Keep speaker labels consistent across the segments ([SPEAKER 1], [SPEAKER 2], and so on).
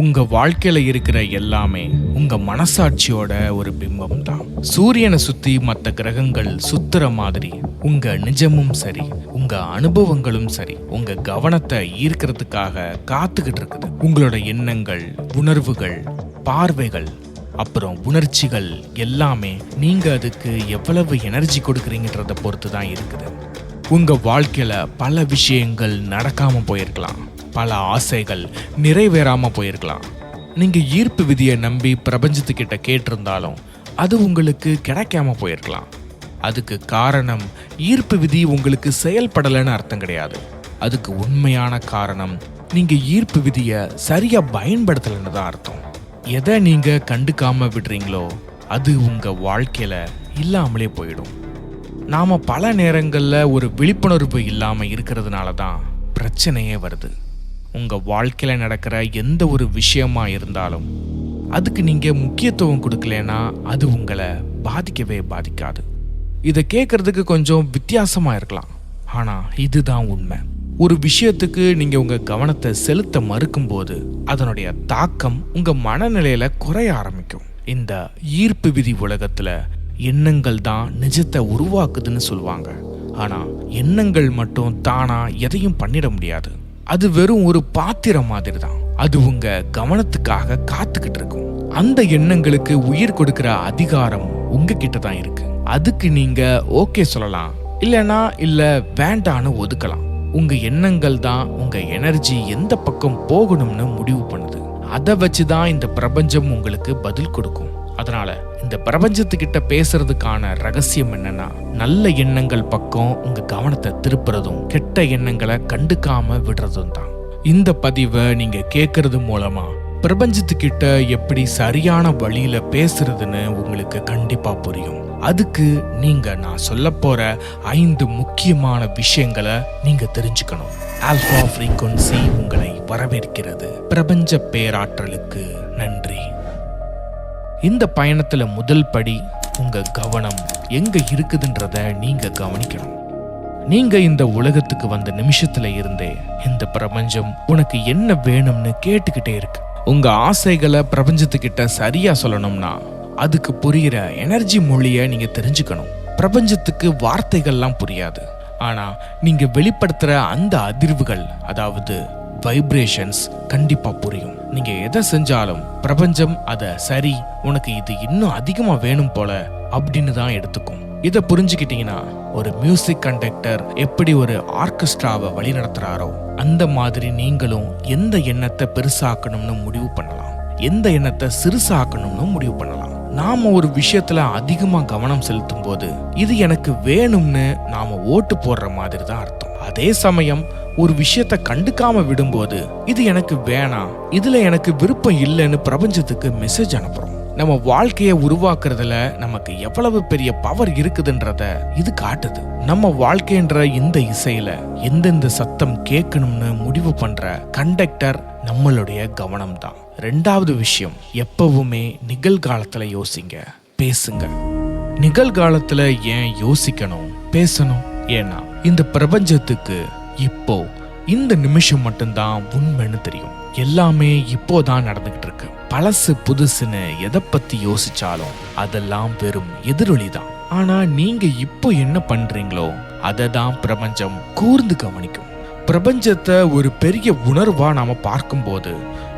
[SPEAKER 1] உங்க வாழ்க்கையில இருக்கிற எல்லாமே உங்க மனசாட்சியோட ஒரு பிம்பம் தான். சூரியனை சுத்தி மற்ற கிரகங்கள் சுத்துற மாதிரி உங்க நிஜமும் சரி, உங்க அனுபவங்களும் சரி, உங்க கவனத்தை ஈர்க்கிறதுக்காக காத்துக்கிட்டு இருக்குது. உங்களோட எண்ணங்கள், உணர்வுகள், பார்வைகள், அப்புறம் உணர்ச்சிகள் எல்லாமே நீங்க அதுக்கு எவ்வளவு எனர்ஜி கொடுக்குறீங்கன்றத பொறுத்து தான் இருக்குது. உங்க வாழ்க்கையில பல விஷயங்கள் நடக்காம போயிருக்கலாம், பல ஆசைகள் நிறைவேறாம போயிருக்கலாம். நீங்க ஈர்ப்பு விதியை நம்பி பிரபஞ்சத்துக்கிட்ட கேட்டிருந்தாலும் அது உங்களுக்கு கிடைக்காம போயிருக்கலாம். அதுக்கு காரணம் ஈர்ப்பு விதி உங்களுக்கு செயல்படலைன்னு அர்த்தம் கிடையாது. அதுக்கு உண்மையான காரணம் நீங்க ஈர்ப்பு விதியை சரியா பயன்படுத்தலைன்னு தான் அர்த்தம். எதை நீங்க கண்டுக்காம விடுறீங்களோ அது உங்க வாழ்க்கையில இல்லாமலே போயிடும். நாம பல நேரங்கள்ல ஒரு விழிப்புணர்வு இல்லாம இருக்கிறதுனால தான் பிரச்சனையே வருது. உங்க வாழ்க்கையில நடக்கிற எந்த ஒரு விஷயமா இருந்தாலும் அதுக்கு நீங்க முக்கியத்துவம் கொடுக்கலனா அது உங்களை பாதிக்கவே பாதிக்காது. இதை கேட்கறதுக்கு கொஞ்சம் வித்தியாசமா இருக்கலாம், ஆனா இதுதான் உண்மை. ஒரு விஷயத்துக்கு நீங்க உங்க கவனத்தை செலுத்த மறுக்கும் போது அதனுடைய தாக்கம் உங்க மனநிலையில குறைய ஆரம்பிக்கும். இந்த ஈர்ப்பு விதி உலகத்துல எண்ணங்கள் தான் நிஜத்தை உருவாக்குதுன்னு சொல்லுவாங்க. ஆனா எண்ணங்கள் மட்டும் தானா எதையும் பண்ணிட முடியாது. அது வெறும் ஒரு பாத்திரம் மாதிரி தான். அது உங்க கவனத்துக்காக காத்துக்கிட்டு இருக்கும். அந்த எண்ணங்களுக்கு உயிர் கொடுக்கிற அதிகாரம் உங்ககிட்ட தான் இருக்கு. அதுக்கு நீங்க ஓகே சொல்லலாம், இல்லனா இல்ல வேண்டான்னு ஒதுக்கலாம். உங்க எண்ணங்கள் தான் உங்க எனர்ஜி எந்த பக்கம் போகணும்னு முடிவு பண்ணுது. அதை வச்சுதான் இந்த பிரபஞ்சம் உங்களுக்கு பதில் கொடுக்கும். அதனால இந்த பிரபஞ்சத்துக்கிட்ட பேசுறதுக்கான ரகசியம் என்னன்னா, நல்ல எண்ணங்கள் பக்கம் உங்க கவனத்தை திருப்புறதும் கெட்ட எண்ணங்களை கண்டுக்காம விடுறதும் தான். இந்த பதிவை நீங்க கேட்கறது மூலமா பிரபஞ்சத்துக்கிட்ட எப்படி சரியான வழியில பேசுறதுன்னு உங்களுக்கு கண்டிப்பா புரியும். அதுக்கு நீங்க நான் சொல்ல போற 5 முக்கியமான விஷயங்களை நீங்க தெரிஞ்சுக்கணும். ஆல்பா ஃப்ரீக்வன்சி உங்களை வரவேற்கிறது. பிரபஞ்ச பேராற்றலுக்கு நன்றி. இந்த பயணத்துல முதல் படி உங்க கவனம் எங்க இருக்குதுன்றத நீங்க கவனிக்கணும். நீங்க இந்த உலகத்துக்கு வந்த நிமிஷத்துல இருந்தே இந்த பிரபஞ்சம் உனக்கு என்ன வேணும்னு கேட்டுக்கிட்டே இருக்கு. உங்க ஆசைகளை பிரபஞ்சத்துக்கிட்ட சரியா சொல்லணும்னா அதுக்கு புரியுற எனர்ஜி மொழிய நீங்க தெரிஞ்சுக்கணும். பிரபஞ்சத்துக்கு வார்த்தைகள்லாம் புரியாது, ஆனா நீங்க வெளிப்படுத்துற அந்த அதிர்வுகள், அதாவது வைப்ரேஷன்ஸ் கண்டிப்பா புரியும். நீங்க எதை செஞ்சாலும் பிரபஞ்சம் அத சரி, உனக்கு இது இன்னும் அதிகமா வேணும் போல அப்படின்னு தான் எடுத்துக்கும். இதை புரிஞ்சுக்கிட்டீங்கன்னா ஒரு மியூசிக் கண்டக்டர் எப்படி ஒரு ஆர்கெஸ்ட்ராவை வழி நடத்துறாரோ அந்த மாதிரி நீங்களும் எந்த எண்ணத்தை பெருசாக்கணும்னு முடிவு பண்ணலாம், எந்த எண்ணத்தை சிறுசாக்கணும்னு முடிவு பண்ணலாம். நாம ஒரு விஷயத்துல அதிகமா கவனம் செலுத்தும் போது இது எனக்கு வேணும்னு நாம ஓட்டு போடுற மாதிரி தான் அர்த்தம். அதே சமயம் ஒரு விஷயத்த கண்டுக்காம விடும்போது இது எனக்கு வேணாம், இதுல எனக்கு விருப்பம் இல்லைன்னு பிரபஞ்சத்துக்கு மெசேஜ் அனுப்புறோம். நம்ம வாழ்க்கையை உருவாக்குறதுல நமக்கு எவ்வளவு பெரிய பவர் இருக்குதுன்றத இது காட்டுது. நம்ம வாழ்க்கைன்ற இந்த இசையில எந்தெந்த சத்தம் கேட்கணும்னு முடிவு பண்ற கண்டக்டர் நம்மளுடைய கவனம் தான். 2வது விஷயம், எப்பவுமே நிகழ்காலத்துல யோசிங்க, பேசுங்க. நிகழ்காலத்துல ஏன் யோசிக்கணும், பேசணும்? ஏன்னா இந்த பிரபஞ்சத்துக்கு இப்போ இந்த நிமிஷம் மட்டும்தான் உண்மைன்னு தெரியும். எல்லாமே இப்போதான் நடந்துகிட்டு இருக்கு. பழசு புதுசுன்னு எதை பத்தி யோசிச்சாலும் அதெல்லாம் வெறும் எதிரொலி தான். ஆனா நீங்க இப்போ என்ன பண்றீங்களோ அதை தான் பிரபஞ்சம் கூர்ந்து கவனிக்கும். பிரபஞ்சத்தை ஒரு பெரிய உணர்வா நாம பார்க்கும்போது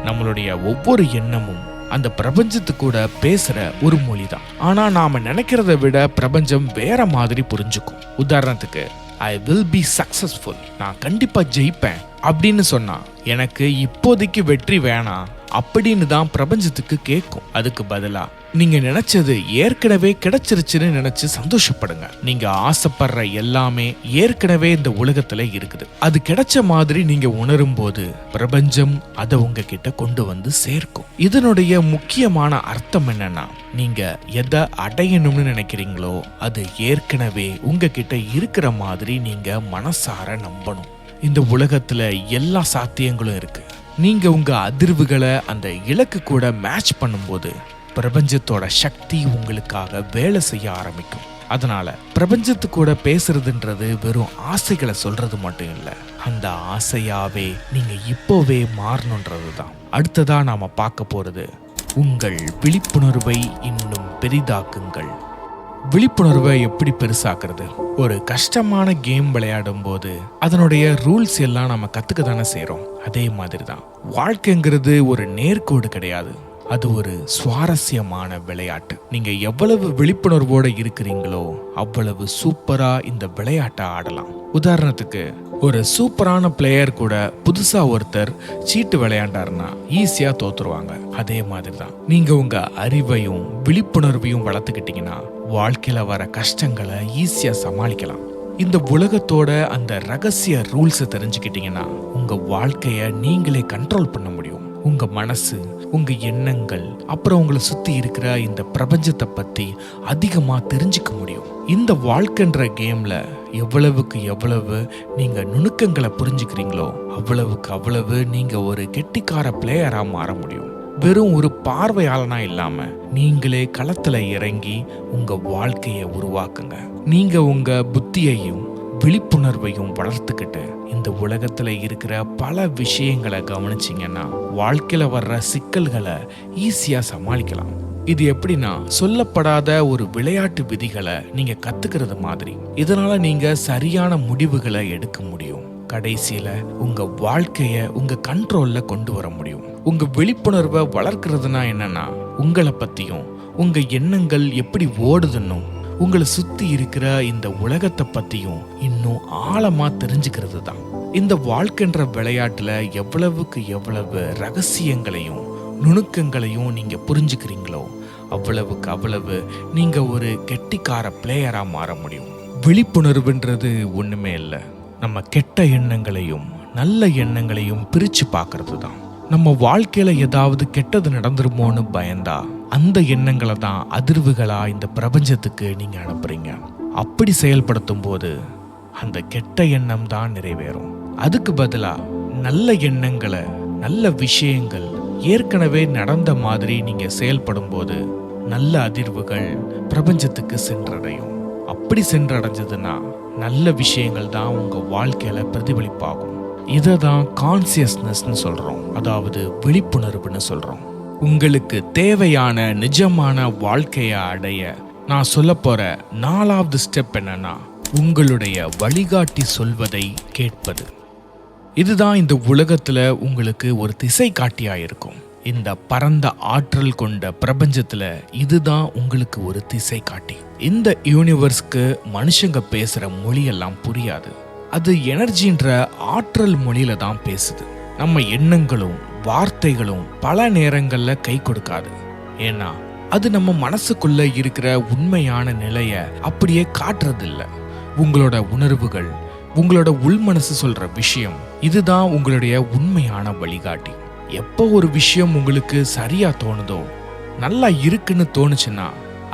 [SPEAKER 1] நம்மளுடைய ஒவ்வொரு எண்ணமும் அந்த பிரபஞ்சத்து கூட பேசுற ஒரு மொழி தான். ஆனா நாம நினைக்கிறத விட பிரபஞ்சம் வேற மாதிரி புரிஞ்சுக்கும். உதாரணத்துக்கு, I will be successful, நான் கண்டிப்பா ஜெயிப்பேன் அப்படின்னு சொன்னா எனக்கு இப்போதைக்கு வெற்றி வேணாம் அப்படின்னு தான் பிரபஞ்சத்துக்கு கேட்கும். அதுக்கு பதிலா நீங்க நினைச்சது ஏற்கனவே கிடைச்சிருச்சுன்னு நினைச்சு சந்தோஷப்படுங்க. நீங்க ஆசைப்படுற எல்லாமே ஏற்கனவே இந்த உலகத்துல இருக்குது. அது கிடைச்ச மாதிரி நீங்க உணரும் போது பிரபஞ்சம் அதை உங்ககிட்ட கொண்டு வந்து சேர்க்கும். இதனுடைய முக்கியமான அர்த்தம் என்னன்னா, நீங்க எதை அடையணும்னு நினைக்கிறீங்களோ அது ஏற்கனவே உங்ககிட்ட இருக்கிற மாதிரி நீங்க மனசார நம்பணும். இந்த உலகத்துல எல்லா சாத்தியங்களும் இருக்கு. நீங்க உங்க அதிர்வுகளை அந்த இலக்கு கூட மேட்ச் பண்ணும்போது பிரபஞ்சத்தோட சக்தி உங்களுக்காக வேலை செய்ய ஆரம்பிக்கும். அதனால பிரபஞ்சத்து கூட பேசுறதுன்றது வெறும் ஆசைகளை சொல்றது மட்டும் இல்ல, அந்த ஆசையாவே நீங்க இப்போவே மாறணுன்றது தான். அடுத்ததா நாம பார்க்க போறது உங்கள் விழிப்புணர்வை இன்னும் பெரிதாக்குங்கள். விழிப்புணர்வை எப்படி பெருசாக்குறது? ஒரு கஷ்டமான கேம் விளையாடும் போது அதனுடைய ரூல்ஸ் எல்லாம் நம்ம கத்துக்க தானே செய்றோம். அதே மாதிரி தான் வாழ்க்கைங்கிறது ஒரு நேர்கோடு கிடையாது. அது ஒரு சுவாரஸ்யமான விளையாட்டு. நீங்க எவ்வளவு விழிப்புணர்வோட இருக்கிறீங்களோ அவ்வளவு சூப்பரா இந்த விளையாட்டை ஆடலாம். உதாரணத்துக்கு ஒரு சூப்பரான பிளேயர் கூட புதுசா ஒருத்தர் சீட்டு விளையாண்டாருன்னா ஈஸியா தோத்துருவாங்க. அதே மாதிரி தான் நீங்க உங்க அறிவையும் விழிப்புணர்வையும் வளர்த்துக்கிட்டீங்கன்னா வாழ்க்கையில வர கஷ்டங்களை ஈஸியா சமாளிக்கலாம். இந்த உலகத்தோட அந்த ரகசிய ரூல்ஸை தெரிஞ்சுக்கிட்டீங்கன்னா உங்க வாழ்க்கைய நீங்களே கண்ட்ரோல் பண்ண முடியும். உங்க மனசு, உங்க எண்ணங்கள், அப்புறம் உங்களை சுத்தி இருக்கிற இந்த பிரபஞ்சத்தை பத்தி அதிகமா தெரிஞ்சுக்க முடியும். இந்த வாழ்க்கைன்ற கேம்ல எவ்வளவுக்கு எவ்வளவு நீங்க நுணுக்கங்களை புரிஞ்சுக்கிறீங்களோ அவ்வளவுக்கு அவ்வளவு நீங்க ஒரு கெட்டிக்கார பிளேயரா மாற முடியும். வெறும் ஒரு பார்வையாளனா இல்லாம நீங்களே களத்துல இறங்கி உங்க வாழ்க்கையை உருவாக்குங்க. நீங்க உங்க புத்தியையும் விழிப்புணர்வையும் வளர்த்துக்கிட்டு இந்த உலகத்துல இருக்கிற பல விஷயங்களை கவனிச்சிங்கன்னா வாழ்க்கையில வர்ற சிக்கல்களை ஈஸியா சமாளிக்கலாம். இது எப்படின்னா, சொல்லப்படாத ஒரு விளையாட்டு விதிகளை நீங்க கத்துக்கிறது மாதிரி. இதனால நீங்க சரியான முடிவுகளை எடுக்க முடியும். கடைசியில உங்க வாழ்க்கைய உங்க கண்ட்ரோல்ல கொண்டு வர முடியும். உங்க விழிப்புணர்வை வளர்க்கறதுனா என்னன்னா, உங்களை பத்தியும் உங்க எண்ணங்கள் எப்படி ஓடுதுன்னு உங்களை சுத்தி இருக்கிற இந்த உலகத்தை பத்தியும் இன்னும் ஆழமா தெரிஞ்சுக்கிறது தான். இந்த வாழ்க்கைன்ற விளையாட்டுல எவ்வளவுக்கு எவ்வளவு ரகசியங்களையும் நுணுக்கங்களையும் நீங்க புரிஞ்சுக்கிறீங்களோ அவ்வளவுக்கு அவ்வளவு நீங்க ஒரு கெட்டிக்கார பிளேயரா மாற முடியும். விழிப்புணர்வுன்றது ஒண்ணுமே இல்லை, நம்ம கெட்ட எண்ணங்களையும் நல்ல எண்ணங்களையும் பிரிச்சு பார்க்கறது தான். நம்ம வாழ்க்கையில ஏதாவது கெட்டது நடந்துருமோன்னு பயந்தா அந்த எண்ணங்களை தான் அதிர்வுகளா இந்த பிரபஞ்சத்துக்கு நீங்க அனுப்புறீங்க. அப்படி செயல்படுத்தும் போது அந்த கெட்ட எண்ணம் தான் நிறைவேறும். அதுக்கு பதிலா நல்ல எண்ணங்களை, நல்ல விஷயங்கள், ஏற்கனவே நடந்த மாதிரி நீங்க செயல்படும் போது நல்ல அதிர்வுகள் பிரபஞ்சத்துக்கு சென்றடையும். அப்படி சென்றடைஞ்சதுன்னா நல்ல விஷயங்கள் தான் உங்க வாழ்க்கையில பிரதிபலிப்பாகும். இதை தான் கான்சியஸ்னஸ்னு சொல்றோம், அதாவது விழிப்புணர்வுன்னு சொல்றோம். உங்களுக்கு தேவையான நிஜமான வாழ்க்கையை அடைய நான் சொல்ல போற 4வது ஸ்டெப் என்னன்னா, உங்களுடைய வழிகாட்டி சொல்வதை கேட்பது. இதுதான் இந்த உலகத்துல உங்களுக்கு ஒரு திசை காட்டியா இருக்கும். இந்த பரந்த ஆற்றல் கொண்ட பிரபஞ்சத்துல இதுதான் உங்களுக்கு ஒரு திசை காட்டி. இந்த யூனிவர்ஸ்க்கு மனுஷங்க பேசுற மொழியெல்லாம் புரியாது. அது எனர்ஜின்ற ஆற்றல் மொழியில தான் பேசுது. நம்ம எண்ணங்களும் வார்த்தைகளும் பல நேரங்கள்ல கை கொடுக்காது. ஏன்னா அது நம்ம மனசுக்குள்ள இருக்கிற உண்மையான நிலைய அப்படியே காட்டுறதில்ல. உங்களோட உணர்வுகள், உங்களோட உள்மனசு சொல்ற விஷயம், இதுதான் உங்களுடைய உண்மையான வழிகாட்டி. எப்போ ஒரு விஷயம் உங்களுக்கு சரியா தோணுதோ, நல்லா இருக்குன்னு தோணுச்சுன்னா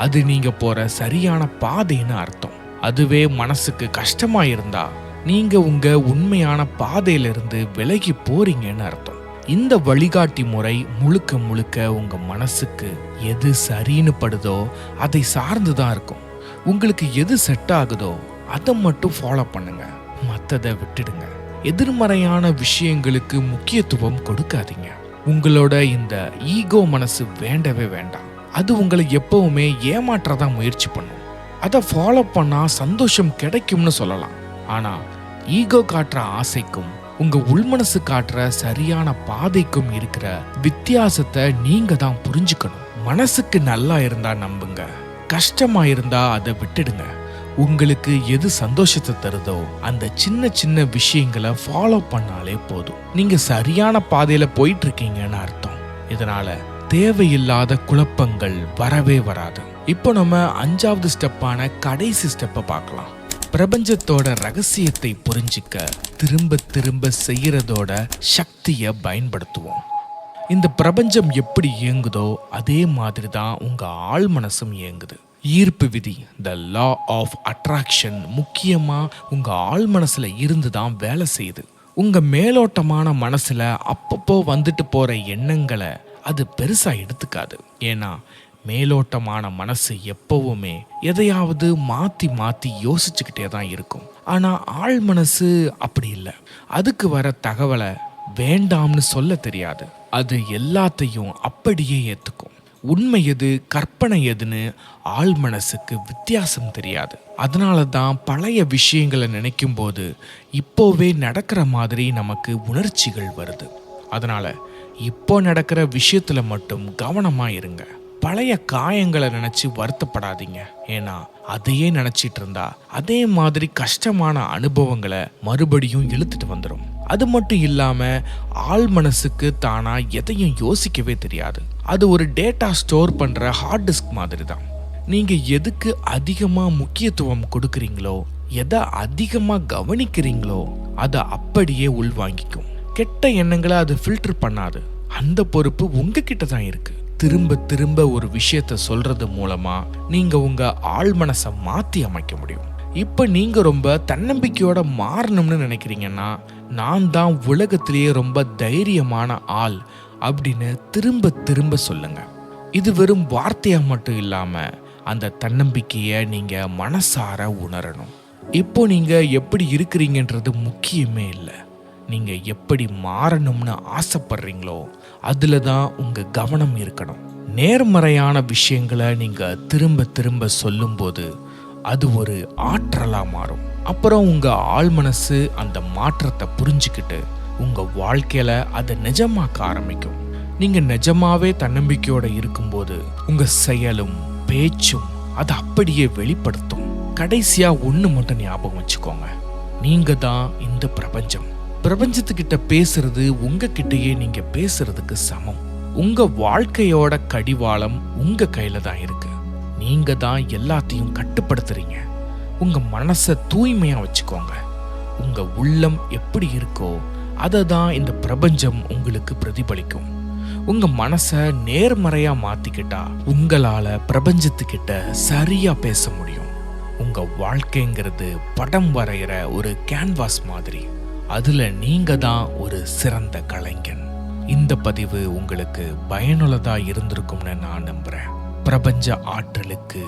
[SPEAKER 1] அது நீங்க போற சரியான பாதைன்னு அர்த்தம். அதுவே மனசுக்கு கஷ்டமா இருந்தா நீங்க உங்க உண்மையான பாதையிலிருந்து விலகி போறீங்கன்னு அர்த்தம். இந்த வழிகாட்டி முறை முழுக்க முழுக்க உங்க மனசுக்கு எது சரின்னு படுதோ அதை சார்ந்துதான் இருக்கும். உங்களுக்கு எது செட் ஆகுதோ அதை மட்டும் ஃபாலோ பண்ணுங்க, மற்றதை விட்டுடுங்க. எதிர்மறையான விஷயங்களுக்கு முக்கியத்துவம் கொடுக்காதீங்க. உங்களோட இந்த ஈகோ மனசு வேண்டவே வேண்டாம். அது உங்களை எப்பவுமே ஏமாற்றதான் முயற்சி பண்ணும். அதை ஃபாலோ பண்ணா சந்தோஷம் கிடைக்கும்னு சொல்லலாம். ஆனா ஈகோ காட்டுற ஆசைக்கும் உங்க உள்மனசு காட்டுற சரியான பாதைக்கும் இருக்கிற வித்தியாசத்தை நீங்க தான் புரிஞ்சுக்கணும். மனசுக்கு நல்லா இருந்தா நம்புங்க, கஷ்டமா இருந்தா அதை விட்டுடுங்க. உங்களுக்கு எது சந்தோஷத்தை தருதோ அந்த சின்ன சின்ன விஷயங்களை ஃபாலோ பண்ணாலே போதும். நீங்க சரியான பாதையில போயிட்டு இருக்கீங்கன்னு அர்த்தம். இதனால தேவையில்லாத குழப்பங்கள் வரவே வராது. இப்போ நம்ம 5வது ஸ்டெப்பான கடைசி ஸ்டெப்பை பார்க்கலாம். பிரபஞ்சத்தோட ரகசியத்தை புரிஞ்சிக்க திரும்ப திரும்ப செய்யறதோட சக்தியை பயன்படுத்துவோம். இந்த பிரபஞ்சம் எப்படி இயங்குதோ அதே மாதிரி தான் உங்க ஆழ் மனசும் இயங்குது. ஈர்ப்பு விதி, த லா ஆஃப் அட்ராக்ஷன், முக்கியமா உங்க ஆழ் மனசுல இருந்து தான் வேலை செய்யுது. உங்க மேலோட்டமான மனசுல அப்பப்போ வந்துட்டு போற எண்ணங்களை அது பெருசா எடுத்துக்காது. ஏன்னா மேலோட்டமான மனசு எப்பவுமே எதையாவது மாத்தி மாத்தி யோசிச்சுக்கிட்டே தான் இருக்கும். ஆனா ஆழ் மனசு அப்படி இல்லை. அதுக்கு வர தகவலை வேண்டாம்னு சொல்ல தெரியாது. அது எல்லாத்தையும் அப்படியே ஏத்துக்கும். உண்மை எது கற்பனை எதுன்னு ஆள் மனசுக்கு வித்தியாசம் தெரியாது. அதனால தான் பழைய விஷயங்களை நினைக்கும் போது இப்போவே நடக்கிற மாதிரி நமக்கு உணர்ச்சிகள் வருது. அதனால இப்போ நடக்கிற விஷயத்துல மட்டும் கவனமா இருங்க. பழைய காயங்களை நினைச்சு வருத்தப்படாதீங்க. ஏன்னா அதையே நினைச்சிட்டு இருந்தா அதே மாதிரி கஷ்டமான அனுபவங்களை மறுபடியும் இழுத்துட்டு வந்துடும். அது மட்டும் இல்லாம ஆள் மனசுக்கு தானா எதையும் யோசிக்கவே தெரியாது. அது ஒரு டேட்டா ஸ்டோர் பண்ற ஹார்ட் டிஸ்க் மாதிரி தான். நீங்க எதுக்கு அதிகமா முக்கியத்துவம் கொடுக்கறீங்களோ, எதை அதிகமா கவனிக்கிறீங்களோ அதை அப்படியே உள்வாங்கிக்கும். கெட்ட எண்ணங்களை அது ஃபில்டர் பண்ணாது. அந்த பொறுப்பு உங்ககிட்ட தான் இருக்கு. திரும்ப திரும்ப ஒரு விஷயத்த சொல்றது மூலமா நீங்க உங்க ஆள் மனசை மாத்தி அமைக்க முடியும். இப்ப நீங்க ரொம்ப தன்னம்பிக்கையோட மாறணும்னு நினைக்கிறீங்கன்னா, நான் தான் உலகத்திலேயே ரொம்ப தைரியமான ஆள் அப்படின்னு திரும்ப திரும்ப சொல்லுங்க. இது வெறும் வார்த்தையா மட்டும் இல்லாம அந்த தன்னம்பிக்கைய நீங்க மனசார உணரணும். இப்போ நீங்க எப்படி இருக்கிறீங்கன்றது முக்கியமே இல்லை. நீங்க எப்படி மாறணும்னு ஆசைப்படுறீங்களோ அதுல தான் உங்க கவனம் இருக்கணும். நேர்மறையான விஷயங்களை நீங்க திரும்ப திரும்ப சொல்லும்போது அது ஒரு ஆற்றலா மாறும். அப்புறம் உங்க ஆள் மனசு அந்த மாற்றத்தை புரிஞ்சுக்கிட்டு உங்க வாழ்க்கையில அதை நிஜமாக்க ஆரம்பிக்கும். நீங்க நிஜமாவே தன்னம்பிக்கையோட இருக்கும்போது உங்க செயலும் பேச்சும் அதை அப்படியே வெளிப்படுத்தும். கடைசியா ஒண்ணு மட்டும் ஞாபகம் வச்சுக்கோங்க, நீங்க தான் இந்த பிரபஞ்சம். பிரபஞ்சத்துக்கிட்ட பேசுறது உங்ககிட்டயே நீங்க பேசுறதுக்கு சமம். உங்க வாழ்க்கையோட கடிவாளம் உங்க கையில தான் இருக்கு. நீங்க தான் எல்லாத்தையும் கட்டுப்படுத்துறீங்க. உங்க மனசை தூய்மையா வச்சுக்கோங்க. உங்க உள்ளம் எப்படி இருக்கோ அதை தான் இந்த பிரபஞ்சம் உங்களுக்கு பிரதிபலிக்கும். உங்க மனசை நேர்மறையா மாத்திக்கிட்டா உங்களால பிரபஞ்சத்துக்கிட்ட சரியா பேச முடியும். உங்க வாழ்க்கைங்கிறது படம் வரைகிற ஒரு கேன்வாஸ் மாதிரி. அதுல நீங்க தான் ஒரு சிறந்த கலைஞன். இந்த பதிவு உங்களுக்கு பயனுள்ளதா இருந்திருக்கும்னு நான் நம்புறேன். பிரபஞ்ச ஆற்றலுக்கு